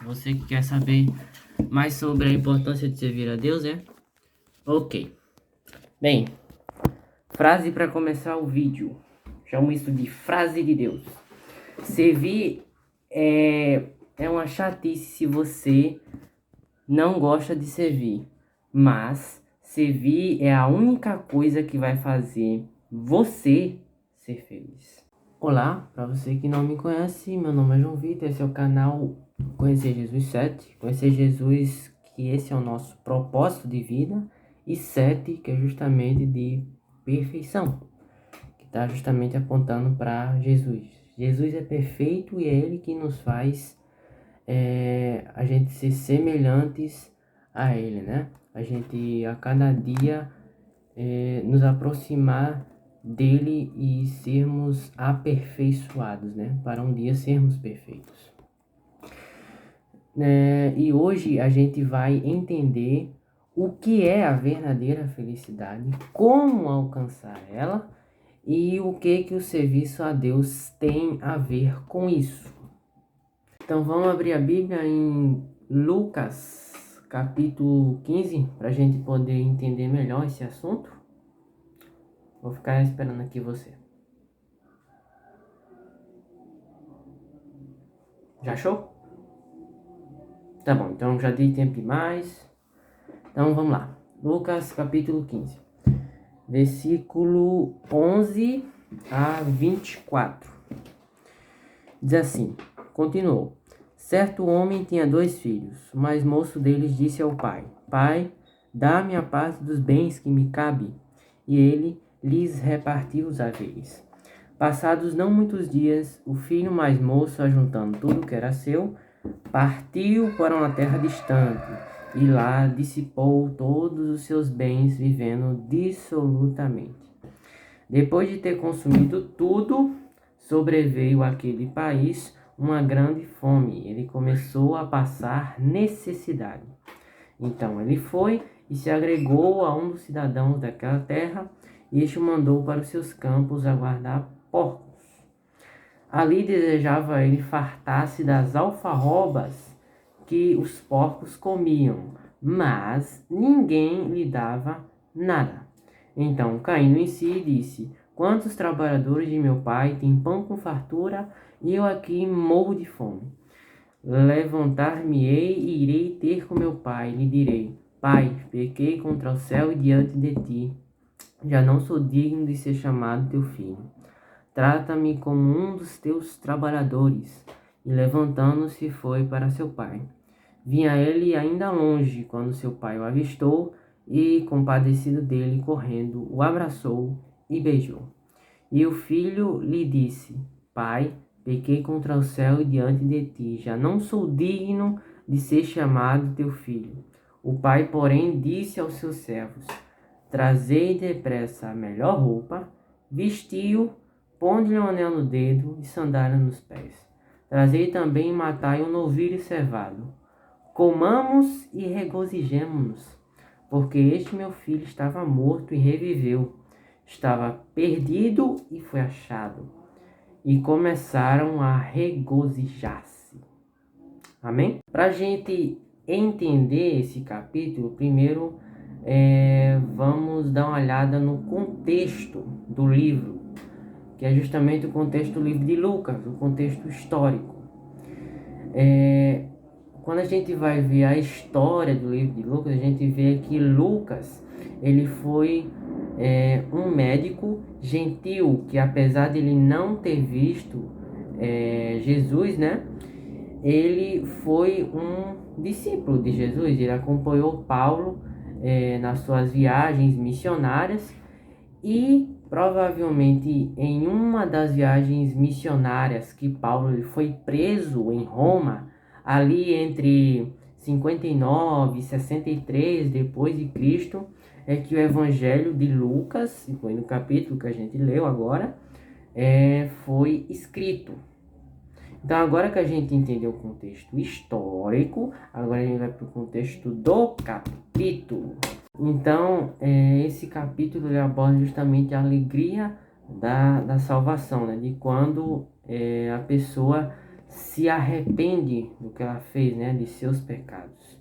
Você que quer saber mais sobre a importância de servir a Deus, é? Ok. Bem, frase para começar o vídeo. Chamo isso de frase de Deus. Servir é uma chatice se você não gosta de servir. Mas servir é a única coisa que vai fazer você ser feliz. Olá, para você que não me conhece, meu nome é João Vitor, esse é o canal Conhecer Jesus 7. Conhecer Jesus, que esse é o nosso propósito de vida, e 7, que é justamente de perfeição, que está justamente apontando para Jesus. Jesus é perfeito e é Ele que nos faz a gente ser semelhantes a Ele, né? A gente a cada dia nos aproximar dele e sermos aperfeiçoados, né? Para um dia sermos perfeitos. E hoje a gente vai entender o que é a verdadeira felicidade, como alcançar ela e o que o serviço a Deus tem a ver com isso. Então vamos abrir a Bíblia em Lucas, capítulo 15, para a gente poder entender melhor esse assunto. Vou ficar esperando aqui você. Já achou? Tá bom, então já dei tempo demais. Então vamos lá. Lucas capítulo 15. Versículo 11 a 24. Diz assim, continuou. Certo homem tinha 2 filhos. O mais moço deles disse ao pai: Pai, dá-me a parte dos bens que me cabe. E ele lhes repartiu os haveres. Passados não muitos dias, o filho mais moço, ajuntando tudo que era seu, partiu para uma terra distante e lá dissipou todos os seus bens, vivendo dissolutamente. Depois de ter consumido tudo, sobreveio àquele país uma grande fome. Ele começou a passar necessidade. Então ele foi e se agregou a um dos cidadãos daquela terra, e este o mandou para os seus campos a guardar porcos. Ali desejava ele fartar-se das alfarrobas que os porcos comiam, mas ninguém lhe dava nada. Então, caindo em si, disse: Quantos trabalhadores de meu pai têm pão com fartura, e eu aqui morro de fome? Levantar-me-ei e irei ter com meu pai, e lhe direi: Pai, pequei contra o céu e diante de ti. Já não sou digno de ser chamado teu filho. Trata-me como um dos teus trabalhadores. E levantando-se foi para seu pai. Vinha ele ainda longe, quando seu pai o avistou, e, compadecido dele, correndo, o abraçou e beijou. E o filho lhe disse: Pai, pequei contra o céu e diante de ti, já não sou digno de ser chamado teu filho. O pai, porém, disse aos seus servos: Trazei depressa a melhor roupa, vestiu, ponde-lhe um anel no dedo e sandália nos pés. Trazei também e matai um novilho cevado. Comamos e regozijemo-nos, porque este meu filho estava morto e reviveu, estava perdido e foi achado. E começaram a regozijar-se. Amém? Para a gente entender esse capítulo, primeiro vamos dar uma olhada no contexto do livro, que é justamente o contexto do livro de Lucas, o contexto histórico. Quando a gente vai ver a história do livro de Lucas, a gente vê que Lucas, ele foi um médico gentil, que apesar de ele não ter visto Jesus, né? Ele foi um discípulo de Jesus, ele acompanhou Paulo nas suas viagens missionárias, e provavelmente em uma das viagens missionárias que Paulo foi preso em Roma, ali entre 59 e 63 depois de Cristo, é que o Evangelho de Lucas, que foi no capítulo que a gente leu agora, foi escrito. Então, agora que a gente entendeu o contexto histórico, agora a gente vai para o contexto do capítulo. Então, esse capítulo ele aborda justamente a alegria da salvação, né? De quando a pessoa se arrepende do que ela fez, né? De seus pecados.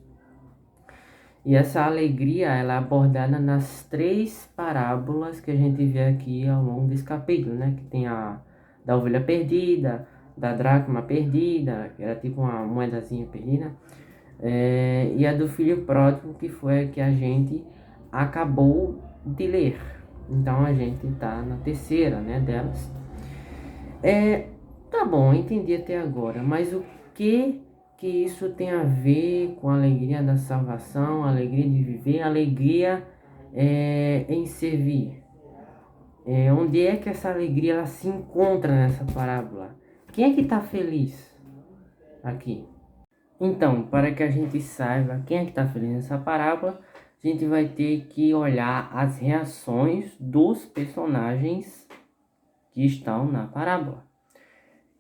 E essa alegria ela é abordada nas 3 parábolas que a gente vê aqui ao longo desse capítulo, né? Que tem a da ovelha perdida, da dracma perdida, que era tipo uma moedazinha perdida, e a do filho pródigo, que foi a que a gente acabou de ler. Então a gente tá na terceira, né, delas. Tá bom, entendi até agora, mas o que isso tem a ver com a alegria da salvação, a alegria de viver, a alegria em servir? Onde é que essa alegria ela se encontra nessa parábola? Quem é que está feliz aqui? Então, para que a gente saiba quem é que está feliz nessa parábola, a gente vai ter que olhar as reações dos personagens que estão na parábola.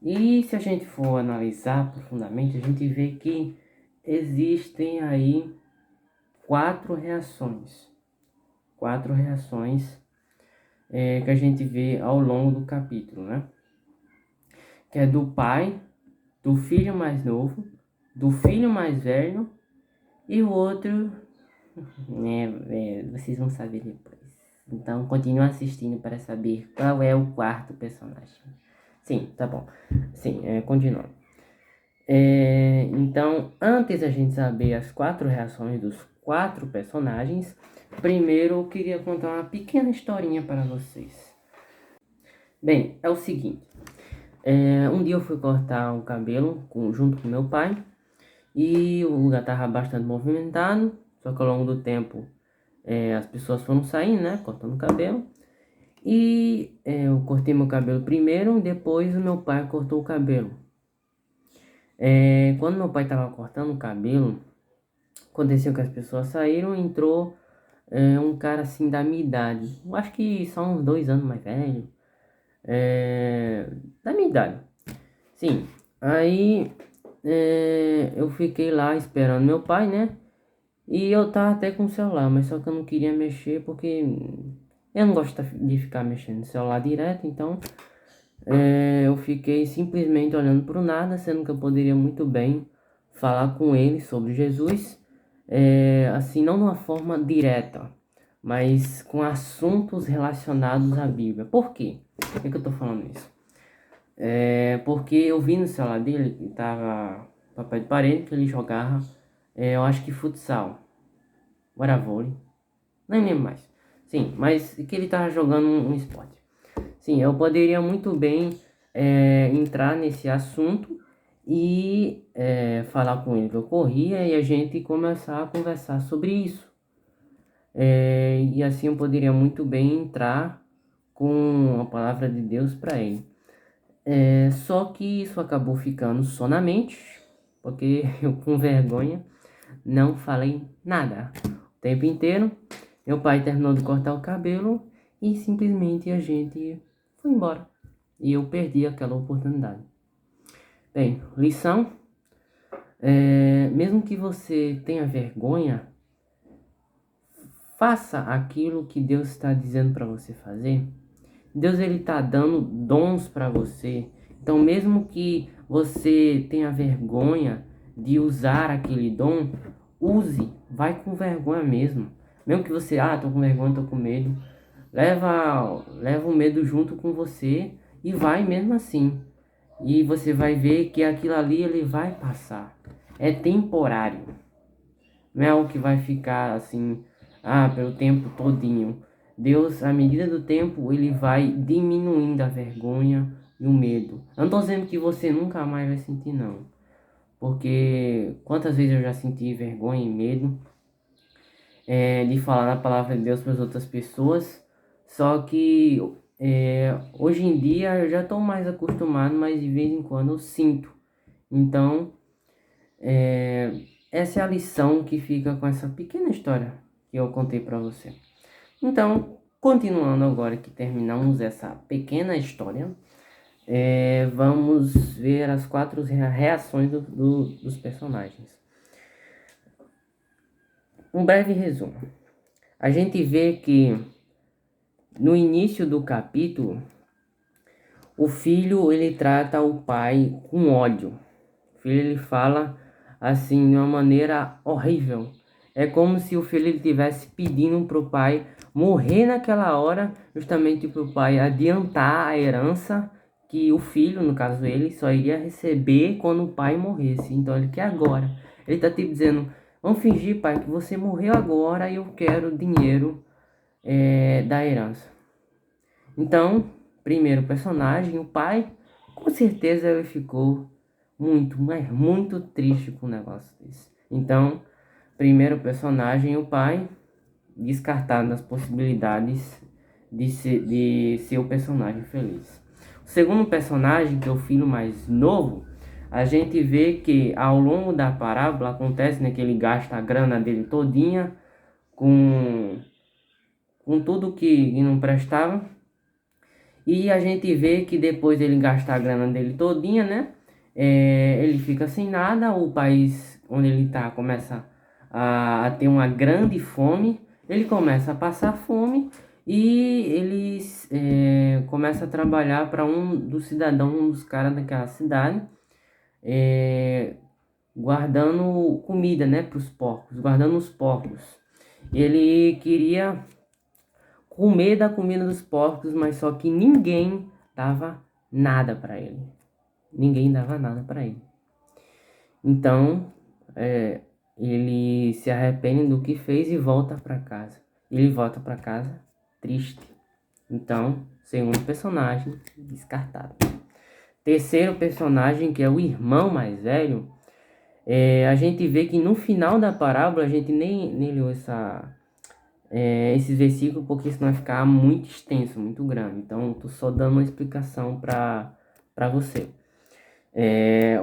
E se a gente for analisar profundamente, a gente vê que existem aí 4 reações. 4 reações que a gente vê ao longo do capítulo, né? Que é do pai, do filho mais novo, do filho mais velho e o outro, né, vocês vão saber depois. Então continue assistindo para saber qual é o 4º personagem. Sim, tá bom. Sim, continuando. Então, antes da gente saber as 4 reações dos 4 personagens, primeiro eu queria contar uma pequena historinha para vocês. Bem, é o seguinte. Um dia eu fui cortar o cabelo junto com meu pai e o lugar estava bastante movimentado, só que ao longo do tempo as pessoas foram saindo, né, cortando o cabelo. E eu cortei meu cabelo primeiro, depois o meu pai cortou o cabelo. Quando meu pai estava cortando o cabelo, aconteceu que as pessoas saíram e entrou um cara assim da minha idade. Eu acho que só uns 2 anos mais velho. Da minha idade. Sim, aí eu fiquei lá esperando meu pai, né? E eu tava até com o celular, mas só que eu não queria mexer porque eu não gosto de ficar mexendo no celular direto, então eu fiquei simplesmente olhando pro nada, sendo que eu poderia muito bem falar com ele sobre Jesus, assim, não de uma forma direta, mas com assuntos relacionados à Bíblia. Por quê? Por que eu tô falando isso? Porque eu vi no celular dele que tava papai de parente, que ele jogava, eu acho que futsal, ou era vôlei, não lembro mais. Sim, mas que ele tava jogando um esporte. Sim, eu poderia muito bem entrar nesse assunto e falar com ele que eu corria e a gente começar a conversar sobre isso. E assim eu poderia muito bem entrar com a palavra de Deus para ele. Só que isso acabou ficando só na mente, porque eu com vergonha não falei nada o tempo inteiro. Meu pai terminou de cortar o cabelo e simplesmente a gente foi embora. E eu perdi aquela oportunidade. Bem, lição. Mesmo que você tenha vergonha, faça aquilo que Deus está dizendo para você fazer. Deus ele está dando dons para você. Então, mesmo que você tenha vergonha de usar aquele dom, use, vai com vergonha mesmo. Mesmo que você, tô com vergonha, tô com medo, leva o medo junto com você e vai mesmo assim. E você vai ver que aquilo ali ele vai passar. É temporário. Não é algo que vai ficar assim, pelo tempo todinho. Deus, à medida do tempo, ele vai diminuindo a vergonha e o medo. Eu não tô dizendo que você nunca mais vai sentir, não. Porque quantas vezes eu já senti vergonha e medo de falar a palavra de Deus para as outras pessoas. Só que hoje em dia eu já estou mais acostumado, mas de vez em quando eu sinto. Então, essa é a lição que fica com essa pequena história que eu contei para você. Então, continuando agora que terminamos essa pequena história, vamos ver as 4 reações dos personagens. Um breve resumo. A gente vê que no início do capítulo, o filho ele trata o pai com ódio. O filho ele fala assim de uma maneira horrível. É como se o filho estivesse pedindo para o pai morrer naquela hora, justamente para o pai adiantar a herança que o filho, no caso ele, só iria receber quando o pai morresse. Então ele quer agora. Ele está te dizendo, vamos fingir, pai, que você morreu agora e eu quero dinheiro da herança. Então, primeiro personagem, o pai, com certeza ele ficou muito, mas muito triste com o negócio desse. Então, primeiro personagem, o pai, descartado das possibilidades de ser o personagem feliz. O segundo personagem, que é o filho mais novo, a gente vê que ao longo da parábola acontece, né, que ele gasta a grana dele todinha com tudo que não prestava. E a gente vê que depois ele gasta a grana dele todinha, né? Ele fica sem nada, o país onde ele tá começa a ter uma grande fome, ele começa a passar fome e ele começa a trabalhar para um dos cidadãos, um dos caras daquela cidade, guardando comida, né, para os porcos, guardando os porcos. Ele queria comer da comida dos porcos, mas só que ninguém dava nada para ele. Ninguém dava nada para ele. Então, ele se arrepende do que fez e volta para casa. Ele volta para casa triste. Então, segundo personagem, descartado. Terceiro personagem, que é o irmão mais velho, a gente vê que no final da parábola, a gente nem leu esses versículos porque senão vai ficar muito extenso, muito grande. Então, tô só dando uma explicação para você.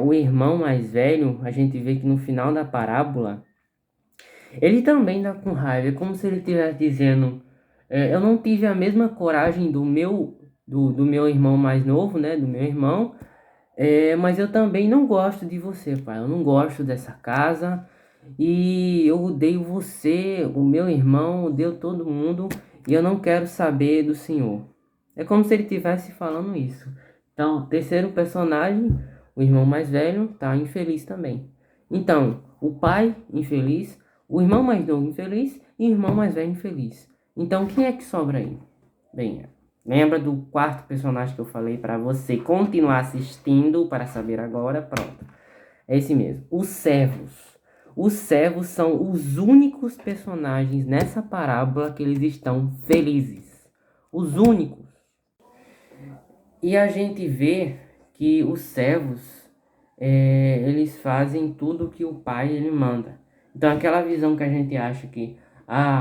O irmão mais velho, a gente vê que no final da parábola, ele também dá com raiva. É como se ele estivesse dizendo, eu não tive a mesma coragem do meu irmão mais novo, né? Do meu irmão. Mas eu também não gosto de você, pai. Eu não gosto dessa casa. E eu odeio você, o meu irmão, odeio todo mundo. E eu não quero saber do Senhor. É como se ele estivesse falando isso. Então, terceiro personagem, o irmão mais velho, tá infeliz também. Então, o pai infeliz, o irmão mais novo infeliz e o irmão mais velho infeliz. Então, quem é que sobra aí? Bem, lembra do quarto personagem que eu falei para você continuar assistindo para saber agora? Pronto. É esse mesmo. Os servos. Os servos são os únicos personagens nessa parábola que eles estão felizes. Os únicos. E a gente vê que os servos, eles fazem tudo que o pai ele manda. Então aquela visão que a gente acha que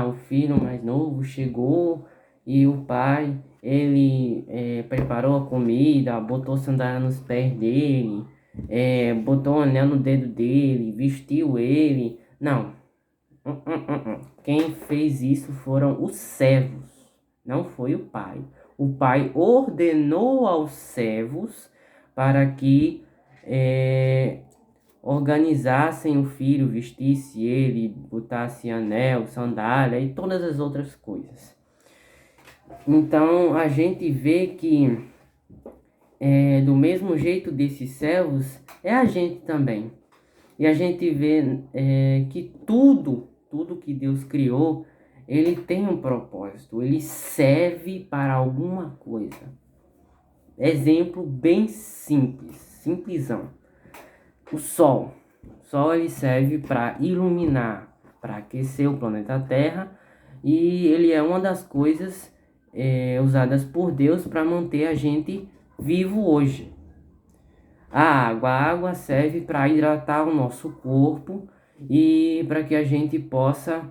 o filho mais novo chegou e o pai ele preparou a comida, botou sandália nos pés dele, botou um anel no dedo dele, vestiu ele. Não. Quem fez isso foram os servos, não foi o pai. O pai ordenou aos servos para que organizassem o filho, vestisse ele, botasse anel, sandália e todas as outras coisas. Então a gente vê que do mesmo jeito desses servos é a gente também. E a gente vê que tudo que Deus criou, ele tem um propósito, ele serve para alguma coisa. Exemplo bem simples, simplesão. O sol ele serve para iluminar, para aquecer o planeta Terra, e ele é uma das coisas usadas por Deus para manter a gente vivo hoje. A água serve para hidratar o nosso corpo e para que a gente possa,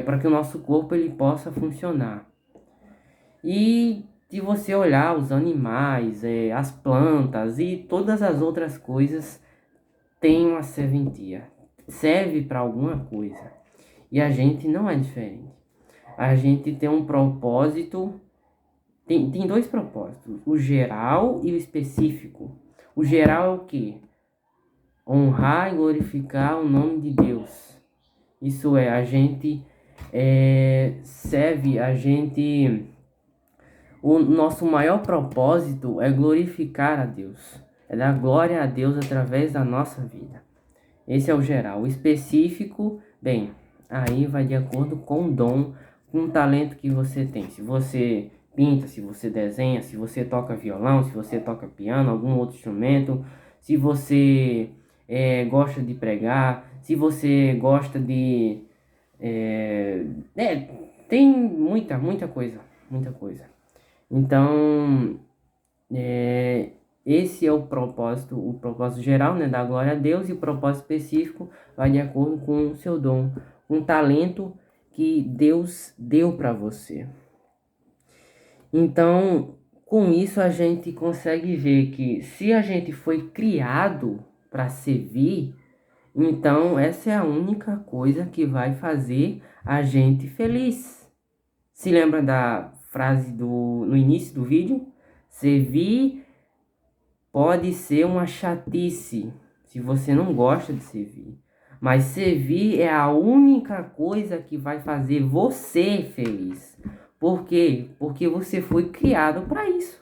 para que o nosso corpo ele possa funcionar. E se você olhar os animais, as plantas e todas as outras coisas, tem uma serventia, serve para alguma coisa. E a gente não é diferente. A gente tem um propósito tem dois propósitos, o geral e o específico. O geral é o quê? Honrar e glorificar o nome de Deus. Isso é, a gente serve, o nosso maior propósito é glorificar a Deus, é dar glória a Deus através da nossa vida. Esse é o geral. O específico, bem, aí vai de acordo com o dom, com o talento que você tem. Se você pinta, se você desenha, se você toca violão, se você toca piano, algum outro instrumento, se você gosta de pregar, se você gosta de... é, é, tem muita coisa, muita coisa. Então, esse é o propósito geral, né, da glória a Deus, e o propósito específico vai de acordo com o seu dom, um talento que Deus deu para você. Então, com isso a gente consegue ver que se a gente foi criado para servir, então essa é a única coisa que vai fazer a gente feliz. Se lembra da frase no início do vídeo? Servir pode ser uma chatice se você não gosta de servir. Mas servir é a única coisa que vai fazer você feliz. Por quê? Porque você foi criado para isso.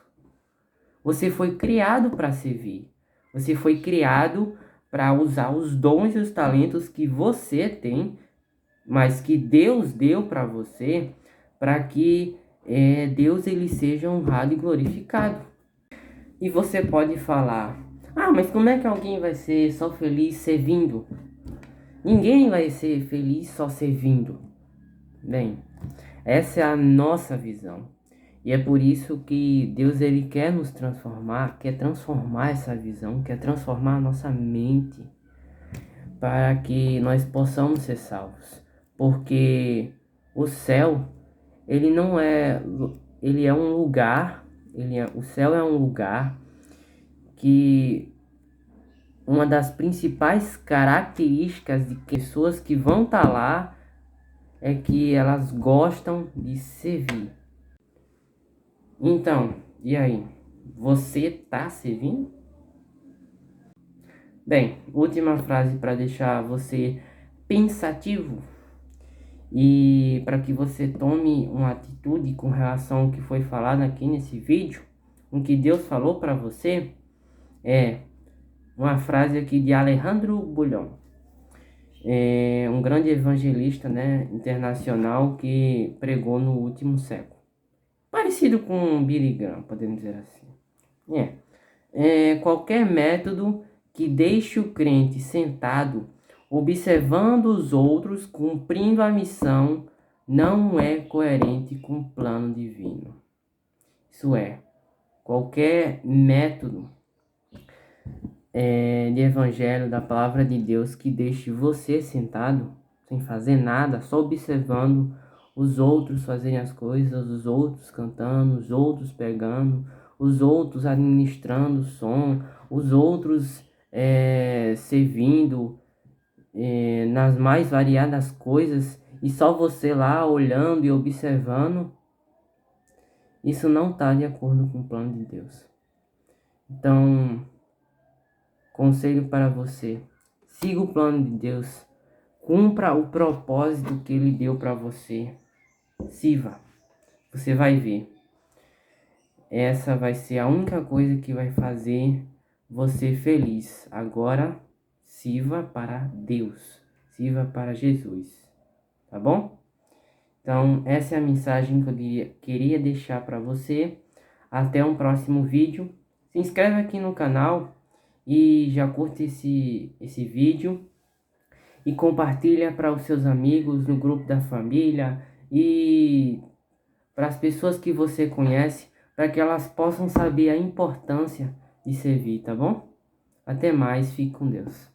Você foi criado para servir. Você foi criado para usar os dons e os talentos que você tem, mas que Deus deu para você, para que Deus ele seja honrado e glorificado. E você pode falar: ah, mas como é que alguém vai ser só feliz servindo? Ninguém vai ser feliz só servindo. Bem, essa é a nossa visão. E é por isso que Deus ele quer nos transformar, quer transformar essa visão, quer transformar a nossa mente para que nós possamos ser salvos. Porque o céu, ele não é, ele é um lugar, o céu é um lugar que uma das principais características de pessoas que vão estar lá é que elas gostam de servir. Então, e aí? Você tá servindo? Bem, última frase para deixar você pensativo e para que você tome uma atitude com relação ao que foi falado aqui nesse vídeo, o que Deus falou para você, é uma frase aqui de Alejandro Bulhon, um grande evangelista, né, internacional que pregou no último século. Parecido com Billy Graham, podemos dizer assim. Qualquer método que deixe o crente sentado, observando os outros, cumprindo a missão, não é coerente com o plano divino. Isso é, qualquer método de evangelho, da palavra de Deus, que deixe você sentado, sem fazer nada, só observando os outros fazerem as coisas, os outros cantando, os outros pregando, os outros administrando o som, os outros servindo nas mais variadas coisas, e só você lá olhando e observando, isso não está de acordo com o plano de Deus. Então, conselho para você: siga o plano de Deus, cumpra o propósito que Ele deu para você, sirva. Você vai ver, essa vai ser a única coisa que vai fazer você feliz. Agora, sirva para Deus, sirva para Jesus, tá bom? Então, essa é a mensagem que eu queria deixar para você. Até um próximo vídeo. Se inscreve aqui no canal e já curte esse vídeo e compartilha para os seus amigos, no grupo da família e para as pessoas que você conhece, para que elas possam saber a importância de servir, tá bom? Até mais, fique com Deus.